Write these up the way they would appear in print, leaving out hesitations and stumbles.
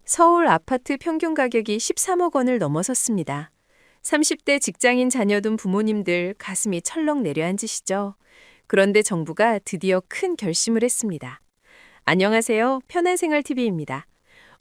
서울 아파트 평균 가격이 13억 원을 넘어섰습니다. 30대 직장인 자녀 둔 부모님들 가슴이 철렁 내려앉으시죠? 그런데 정부가 드디어 큰 결심을 했습니다. 안녕하세요. 편한생활TV입니다.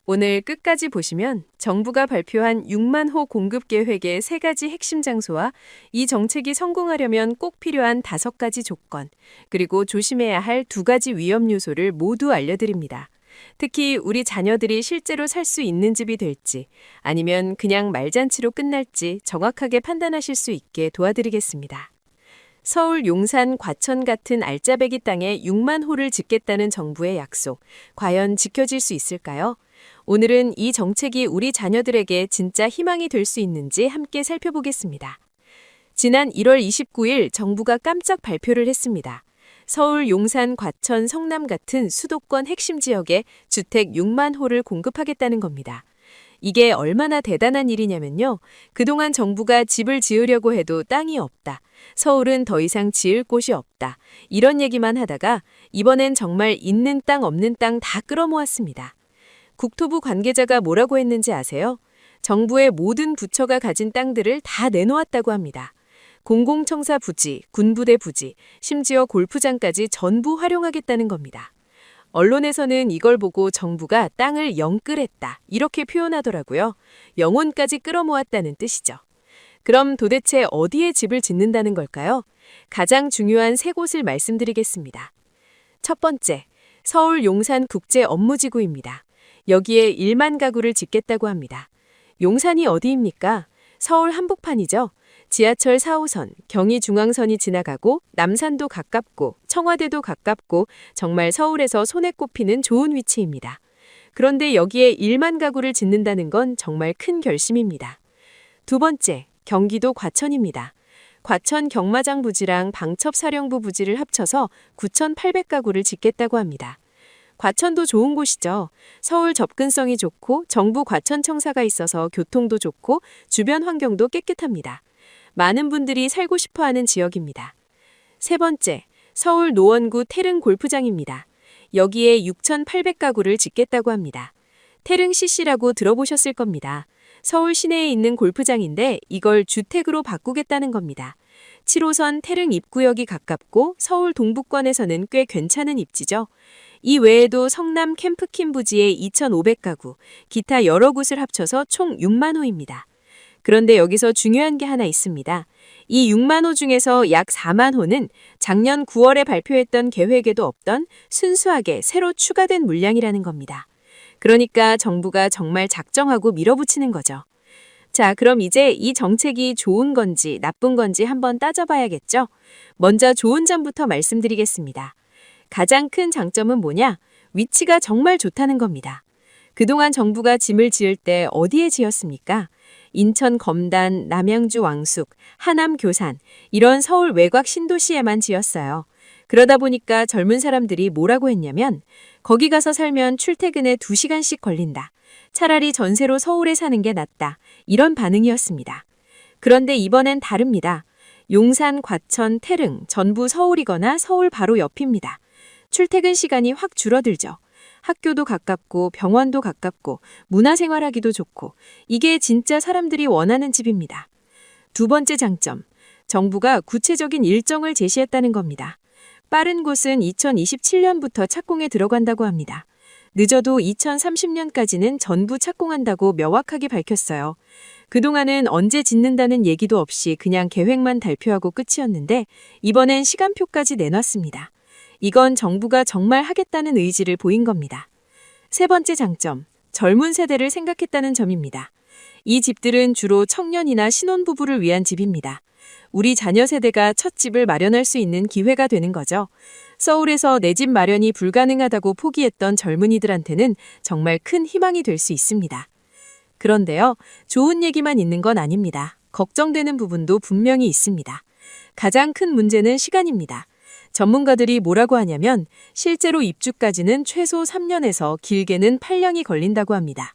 오늘 끝까지 보시면 정부가 발표한 6만 호 공급 계획의 3가지 핵심 장소와 이 정책이 성공하려면 꼭 필요한 5가지 조건, 그리고 조심해야 할 2가지 위험 요소를 모두 알려드립니다. 특히 우리 자녀들이 실제로 살 수 있는 집이 될지 아니면 그냥 말잔치로 끝날지 정확하게 판단하실 수 있게 도와드리겠습니다. 서울 용산 과천 같은 알짜배기 땅에 6만 호를 짓겠다는 정부의 약속, 과연 지켜질 수 있을까요? 오늘은 이 정책이 우리 자녀들에게 진짜 희망이 될 수 있는지 함께 살펴보겠습니다. 지난 1월 29일 정부가 깜짝 발표를 했습니다. 서울 용산 과천 성남 같은 수도권 핵심 지역에 주택 6만 호를 공급하겠다는 겁니다. 이게 얼마나 대단한 일이냐면요. 그동안 정부가 집을 지으려고 해도 땅이 없다. 서울은 더 이상 지을 곳이 없다. 이런 얘기만 하다가 이번엔 정말 있는 땅 없는 땅 다 끌어모았습니다. 국토부 관계자가 뭐라고 했는지 아세요? 정부의 모든 부처가 가진 땅들을 다 내놓았다고 합니다. 공공청사 부지, 군부대 부지, 심지어 골프장까지 전부 활용하겠다는 겁니다. 언론에서는 이걸 보고 정부가 땅을 영끌했다 이렇게 표현하더라고요. 영혼까지 끌어모았다는 뜻이죠. 그럼 도대체 어디에 집을 짓는다는 걸까요? 가장 중요한 3곳을 말씀드리겠습니다. 첫 번째, 서울 용산 국제업무지구입니다. 여기에 1만 가구를 짓겠다고 합니다. 용산이 어디입니까? 서울 한복판이죠. 지하철 4호선, 경의중앙선이 지나가고 남산도 가깝고 청와대도 가깝고 정말 서울에서 손에 꼽히는 좋은 위치입니다. 그런데 여기에 1만 가구를 짓는다는 건 정말 큰 결심입니다. 두 번째, 경기도 과천입니다. 과천 경마장 부지랑 방첩사령부 부지를 합쳐서 9,800가구를 짓겠다고 합니다. 과천도 좋은 곳이죠. 서울 접근성이 좋고 정부 과천청사가 있어서 교통도 좋고 주변 환경도 깨끗합니다. 많은 분들이 살고 싶어하는 지역입니다. 세 번째, 서울 노원구 태릉 골프장입니다. 여기에 6,800가구를 짓겠다고 합니다. 태릉 CC라고 들어보셨을 겁니다. 서울 시내에 있는 골프장인데 이걸 주택으로 바꾸겠다는 겁니다. 7호선 태릉 입구역이 가깝고 서울 동북권에서는 꽤 괜찮은 입지죠. 이 외에도 성남 캠프킨 부지에 2,500가구, 기타 여러 곳을 합쳐서 총 6만 호입니다. 그런데 여기서 중요한 게 하나 있습니다. 이 6만 호 중에서 약 4만 호는 작년 9월에 발표했던 계획에도 없던 순수하게 새로 추가된 물량이라는 겁니다. 그러니까 정부가 정말 작정하고 밀어붙이는 거죠. 자, 그럼 이제 이 정책이 좋은 건지 나쁜 건지 한번 따져봐야겠죠? 먼저 좋은 점부터 말씀드리겠습니다. 가장 큰 장점은 뭐냐? 위치가 정말 좋다는 겁니다. 그동안 정부가 짐을 지을 때 어디에 지었습니까? 인천 검단, 남양주 왕숙, 하남 교산 이런 서울 외곽 신도시에만 지었어요. 그러다 보니까 젊은 사람들이 뭐라고 했냐면 거기 가서 살면 출퇴근에 2시간씩 걸린다. 차라리 전세로 서울에 사는 게 낫다. 이런 반응이었습니다. 그런데 이번엔 다릅니다. 용산, 과천, 태릉 전부 서울이거나 서울 바로 옆입니다. 출퇴근 시간이 확 줄어들죠. 학교도 가깝고 병원도 가깝고 문화생활하기도 좋고 이게 진짜 사람들이 원하는 집입니다. 두 번째 장점, 정부가 구체적인 일정을 제시했다는 겁니다. 빠른 곳은 2027년부터 착공에 들어간다고 합니다. 늦어도 2030년까지는 전부 착공한다고 명확하게 밝혔어요. 그동안은 언제 짓는다는 얘기도 없이 그냥 계획만 발표하고 끝이었는데 이번엔 시간표까지 내놨습니다. 이건 정부가 정말 하겠다는 의지를 보인 겁니다. 세 번째 장점, 젊은 세대를 생각했다는 점입니다. 이 집들은 주로 청년이나 신혼부부를 위한 집입니다. 우리 자녀 세대가 첫 집을 마련할 수 있는 기회가 되는 거죠. 서울에서 내 집 마련이 불가능하다고 포기했던 젊은이들한테는 정말 큰 희망이 될 수 있습니다. 그런데요, 좋은 얘기만 있는 건 아닙니다. 걱정되는 부분도 분명히 있습니다. 가장 큰 문제는 시간입니다. 전문가들이 뭐라고 하냐면 실제로 입주까지는 최소 3년에서 길게는 8년이 걸린다고 합니다.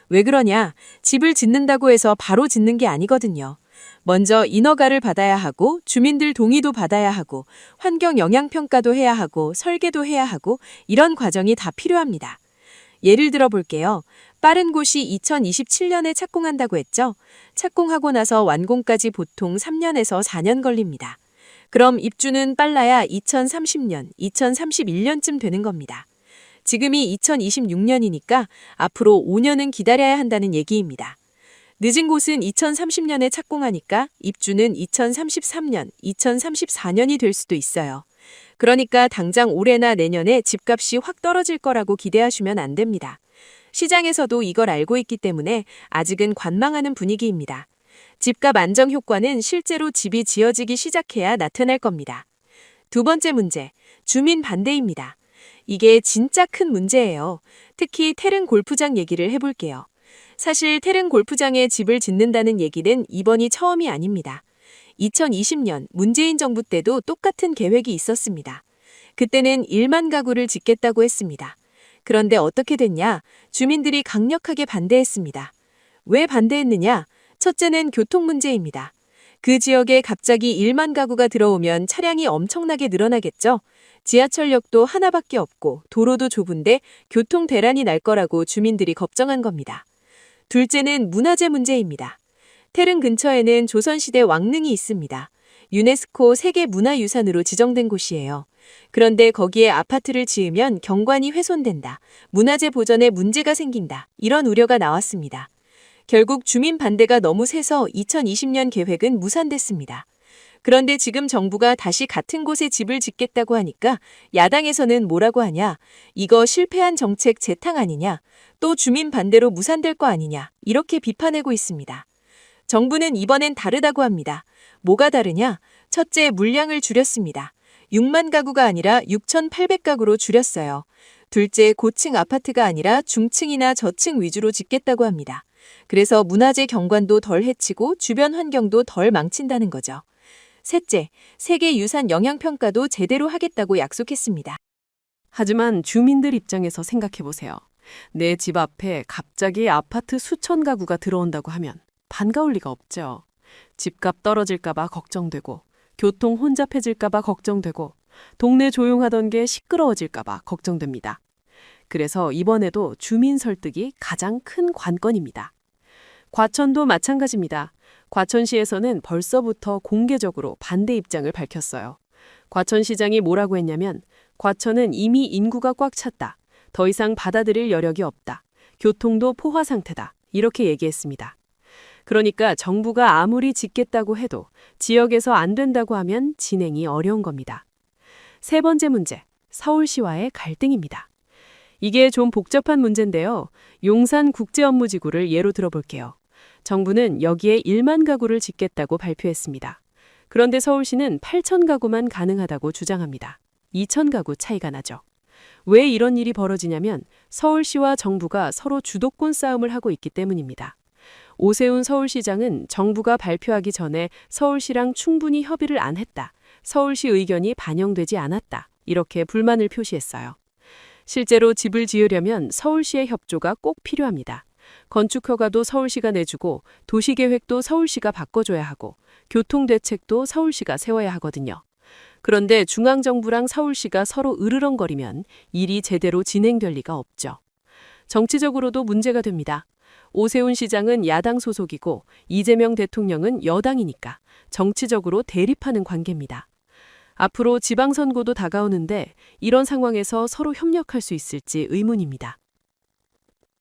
왜 그러냐? 집을 짓는다고 해서 바로 짓는 게 아니거든요. 먼저 인허가를 받아야 하고 주민들 동의도 받아야 하고 환경 영향평가도 해야 하고 설계도 해야 하고 이런 과정이 다 필요합니다. 예를 들어 볼게요. 빠른 곳이 2027년에 착공한다고 했죠? 착공하고 나서 완공까지 보통 3년에서 4년 걸립니다. 그럼 입주는 빨라야 2030년, 2031년쯤 되는 겁니다. 지금이 2026년이니까 앞으로 5년은 기다려야 한다는 얘기입니다. 늦은 곳은 2030년에 착공하니까 입주는 2033년, 2034년이 될 수도 있어요. 그러니까 당장 올해나 내년에 집값이 확 떨어질 거라고 기대하시면 안 됩니다. 시장에서도 이걸 알고 있기 때문에 아직은 관망하는 분위기입니다. 집값 안정 효과는 실제로 집이 지어지기 시작해야 나타날 겁니다. 두 번째 문제, 주민 반대입니다. 이게 진짜 큰 문제예요. 특히 태릉 골프장 얘기를 해볼게요. 사실 태릉 골프장에 집을 짓는다는 얘기는 이번이 처음이 아닙니다. 2020년 문재인 정부 때도 똑같은 계획이 있었습니다. 그때는 1만 가구를 짓겠다고 했습니다. 그런데 어떻게 됐냐? 주민들이 강력하게 반대했습니다. 왜 반대했느냐? 첫째는 교통 문제입니다. 그 지역에 갑자기 1만 가구가 들어오면 차량이 엄청나게 늘어나겠죠? 지하철역도 하나밖에 없고 도로도 좁은데 교통 대란이 날 거라고 주민들이 걱정한 겁니다. 둘째는 문화재 문제입니다. 태릉 근처에는 조선시대 왕릉이 있습니다. 유네스코 세계문화유산으로 지정된 곳이에요. 그런데 거기에 아파트를 지으면 경관이 훼손된다. 문화재 보전에 문제가 생긴다. 이런 우려가 나왔습니다. 결국 주민 반대가 너무 세서 2020년 계획은 무산됐습니다. 그런데 지금 정부가 다시 같은 곳에 집을 짓겠다고 하니까 야당에서는 뭐라고 하냐? 이거 실패한 정책 재탕 아니냐? 또 주민 반대로 무산될 거 아니냐? 이렇게 비판하고 있습니다. 정부는 이번엔 다르다고 합니다. 뭐가 다르냐? 첫째, 물량을 줄였습니다. 6만 가구가 아니라 6,800가구로 줄였어요. 둘째, 고층 아파트가 아니라 중층이나 저층 위주로 짓겠다고 합니다. 그래서 문화재 경관도 덜 해치고 주변 환경도 덜 망친다는 거죠. 셋째, 세계유산 영향평가도 제대로 하겠다고 약속했습니다. 하지만 주민들 입장에서 생각해보세요. 내 집 앞에 갑자기 아파트 수천 가구가 들어온다고 하면 반가울 리가 없죠. 집값 떨어질까봐 걱정되고, 교통 혼잡해질까봐 걱정되고, 동네 조용하던 게 시끄러워질까봐 걱정됩니다. 그래서 이번에도 주민 설득이 가장 큰 관건입니다. 과천도 마찬가지입니다. 과천시에서는 벌써부터 공개적으로 반대 입장을 밝혔어요. 과천시장이 뭐라고 했냐면, 과천은 이미 인구가 꽉 찼다. 더 이상 받아들일 여력이 없다. 교통도 포화 상태다. 이렇게 얘기했습니다. 그러니까 정부가 아무리 짓겠다고 해도 지역에서 안 된다고 하면 진행이 어려운 겁니다. 세 번째 문제, 서울시와의 갈등입니다. 이게 좀 복잡한 문제인데요. 용산국제업무지구를 예로 들어볼게요. 정부는 여기에 1만 가구를 짓겠다고 발표했습니다. 그런데 서울시는 8천 가구만 가능하다고 주장합니다. 2천 가구 차이가 나죠. 왜 이런 일이 벌어지냐면 서울시와 정부가 서로 주도권 싸움을 하고 있기 때문입니다. 오세훈 서울시장은 정부가 발표하기 전에 서울시랑 충분히 협의를 안 했다. 서울시 의견이 반영되지 않았다. 이렇게 불만을 표시했어요. 실제로 집을 지으려면 서울시의 협조가 꼭 필요합니다. 건축허가도 서울시가 내주고 도시계획도 서울시가 바꿔줘야 하고 교통대책도 서울시가 세워야 하거든요. 그런데 중앙정부랑 서울시가 서로 으르렁거리면 일이 제대로 진행될 리가 없죠. 정치적으로도 문제가 됩니다. 오세훈 시장은 야당 소속이고 이재명 대통령은 여당이니까 정치적으로 대립하는 관계입니다. 앞으로 지방선거도 다가오는데 이런 상황에서 서로 협력할 수 있을지 의문입니다.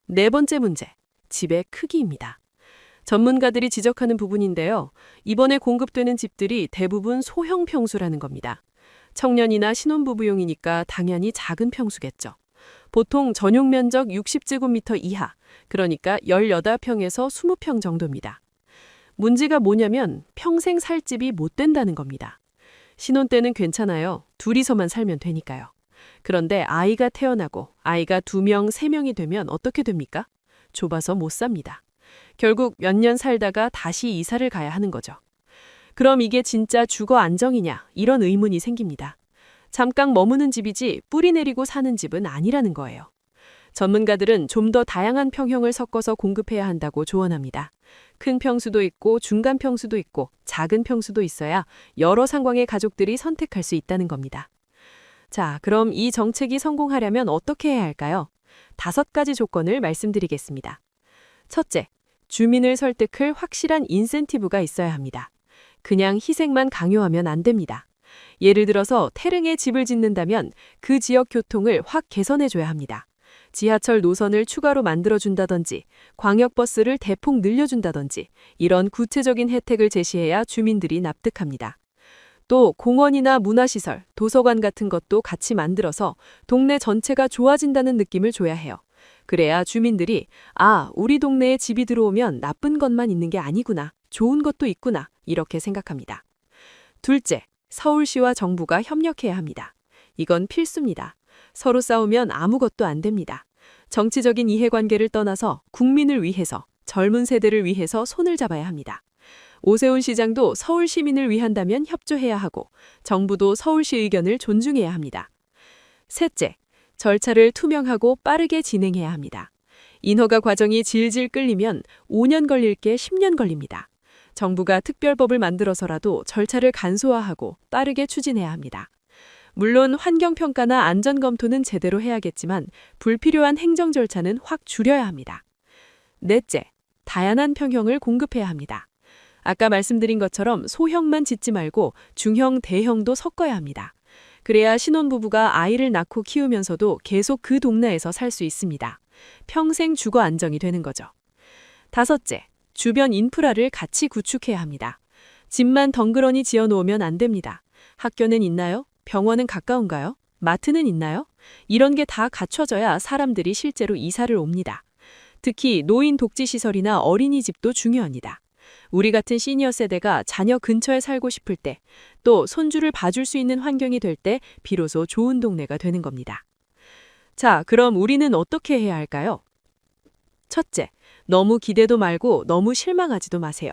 네 번째 문제, 집의 크기입니다. 전문가들이 지적하는 부분인데요. 이번에 공급되는 집들이 대부분 소형 평수라는 겁니다. 청년이나 신혼부부용이니까 당연히 작은 평수겠죠. 보통 전용 면적 60제곱미터 이하, 그러니까 18평에서 20평 정도입니다. 문제가 뭐냐면 평생 살 집이 못 된다는 겁니다. 신혼 때는 괜찮아요. 둘이서만 살면 되니까요. 그런데 아이가 태어나고 아이가 2명, 3명이 되면 어떻게 됩니까? 좁아서 못 삽니다. 결국 몇 년 살다가 다시 이사를 가야 하는 거죠. 그럼 이게 진짜 주거 안정이냐? 이런 의문이 생깁니다. 잠깐 머무는 집이지 뿌리 내리고 사는 집은 아니라는 거예요. 전문가들은 좀 더 다양한 평형을 섞어서 공급해야 한다고 조언합니다. 큰 평수도 있고 중간 평수도 있고 작은 평수도 있어야 여러 상황의 가족들이 선택할 수 있다는 겁니다. 자, 그럼 이 정책이 성공하려면 어떻게 해야 할까요? 5가지 조건을 말씀드리겠습니다. 첫째, 주민을 설득할 확실한 인센티브가 있어야 합니다. 그냥 희생만 강요하면 안 됩니다. 예를 들어서 태릉에 집을 짓는다면 그 지역 교통을 확 개선해줘야 합니다. 지하철 노선을 추가로 만들어준다든지 광역버스를 대폭 늘려준다든지 이런 구체적인 혜택을 제시해야 주민들이 납득합니다. 또 공원이나 문화시설, 도서관 같은 것도 같이 만들어서 동네 전체가 좋아진다는 느낌을 줘야 해요. 그래야 주민들이 우리 동네에 집이 들어오면 나쁜 것만 있는 게 아니구나, 좋은 것도 있구나 이렇게 생각합니다. 둘째, 서울시와 정부가 협력해야 합니다. 이건 필수입니다. 서로 싸우면 아무것도 안 됩니다. 정치적인 이해관계를 떠나서 국민을 위해서, 젊은 세대를 위해서 손을 잡아야 합니다. 오세훈 시장도 서울 시민을 위한다면 협조해야 하고 정부도 서울시 의견을 존중해야 합니다. 셋째, 절차를 투명하고 빠르게 진행해야 합니다. 인허가 과정이 질질 끌리면 5년 걸릴 게 10년 걸립니다. 정부가 특별법을 만들어서라도 절차를 간소화하고 빠르게 추진해야 합니다. 물론 환경평가나 안전검토는 제대로 해야겠지만 불필요한 행정 절차는 확 줄여야 합니다. 넷째, 다양한 평형을 공급해야 합니다. 아까 말씀드린 것처럼 소형만 짓지 말고 중형, 대형도 섞어야 합니다. 그래야 신혼부부가 아이를 낳고 키우면서도 계속 그 동네에서 살 수 있습니다. 평생 주거 안정이 되는 거죠. 다섯째, 주변 인프라를 같이 구축해야 합니다. 집만 덩그러니 지어놓으면 안 됩니다. 학교는 있나요? 병원은 가까운가요? 마트는 있나요? 이런 게 다 갖춰져야 사람들이 실제로 이사를 옵니다. 특히 노인 독지시설이나 어린이집도 중요합니다. 우리 같은 시니어 세대가 자녀 근처에 살고 싶을 때, 또 손주를 봐줄 수 있는 환경이 될 때 비로소 좋은 동네가 되는 겁니다. 자, 그럼 우리는 어떻게 해야 할까요? 첫째, 너무 기대도 말고 너무 실망하지도 마세요.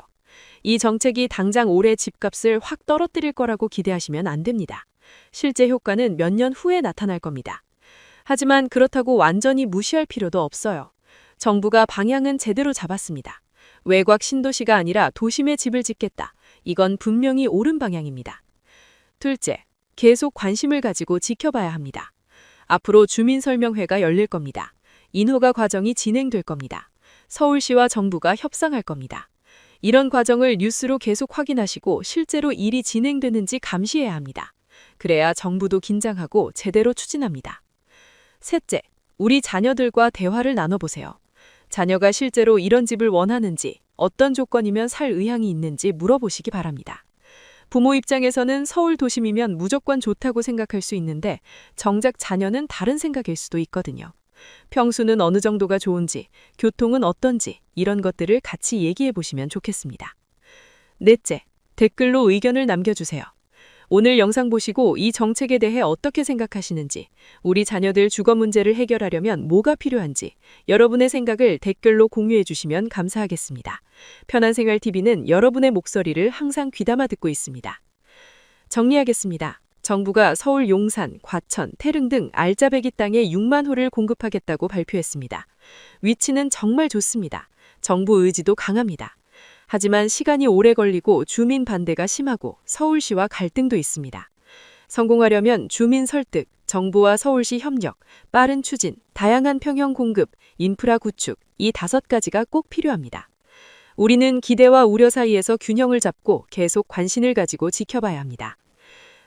이 정책이 당장 올해 집값을 확 떨어뜨릴 거라고 기대하시면 안 됩니다. 실제 효과는 몇 년 후에 나타날 겁니다. 하지만 그렇다고 완전히 무시할 필요도 없어요. 정부가 방향은 제대로 잡았습니다. 외곽 신도시가 아니라 도심에 집을 짓겠다. 이건 분명히 옳은 방향입니다. 둘째, 계속 관심을 가지고 지켜봐야 합니다. 앞으로 주민설명회가 열릴 겁니다. 인허가 과정이 진행될 겁니다. 서울시와 정부가 협상할 겁니다. 이런 과정을 뉴스로 계속 확인하시고 실제로 일이 진행되는지 감시해야 합니다. 그래야 정부도 긴장하고 제대로 추진합니다. 셋째, 우리 자녀들과 대화를 나눠보세요. 자녀가 실제로 이런 집을 원하는지, 어떤 조건이면 살 의향이 있는지 물어보시기 바랍니다. 부모 입장에서는 서울 도심이면 무조건 좋다고 생각할 수 있는데 정작 자녀는 다른 생각일 수도 있거든요. 평수는 어느 정도가 좋은지, 교통은 어떤지 이런 것들을 같이 얘기해 보시면 좋겠습니다. 넷째, 댓글로 의견을 남겨주세요. 오늘 영상 보시고 이 정책에 대해 어떻게 생각하시는지, 우리 자녀들 주거 문제를 해결하려면 뭐가 필요한지 여러분의 생각을 댓글로 공유해 주시면 감사하겠습니다. 편안생활TV는 여러분의 목소리를 항상 귀담아 듣고 있습니다. 정리하겠습니다. 정부가 서울 용산, 과천, 태릉 등 알짜배기 땅에 6만 호를 공급하겠다고 발표했습니다. 위치는 정말 좋습니다. 정부 의지도 강합니다. 하지만 시간이 오래 걸리고 주민 반대가 심하고 서울시와 갈등도 있습니다. 성공하려면 주민 설득, 정부와 서울시 협력, 빠른 추진, 다양한 평형 공급, 인프라 구축 이 5가지가 꼭 필요합니다. 우리는 기대와 우려 사이에서 균형을 잡고 계속 관심을 가지고 지켜봐야 합니다.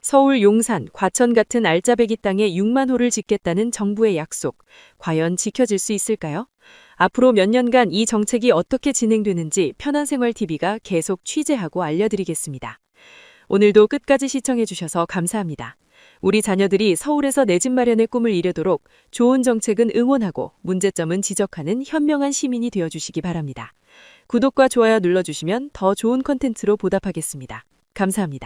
서울 용산, 과천 같은 알짜배기 땅에 6만 호를 짓겠다는 정부의 약속, 과연 지켜질 수 있을까요? 앞으로 몇 년간 이 정책이 어떻게 진행되는지 편안생활TV가 계속 취재하고 알려드리겠습니다. 오늘도 끝까지 시청해주셔서 감사합니다. 우리 자녀들이 서울에서 내 집 마련의 꿈을 이루도록 좋은 정책은 응원하고 문제점은 지적하는 현명한 시민이 되어주시기 바랍니다. 구독과 좋아요 눌러주시면 더 좋은 콘텐츠로 보답하겠습니다. 감사합니다.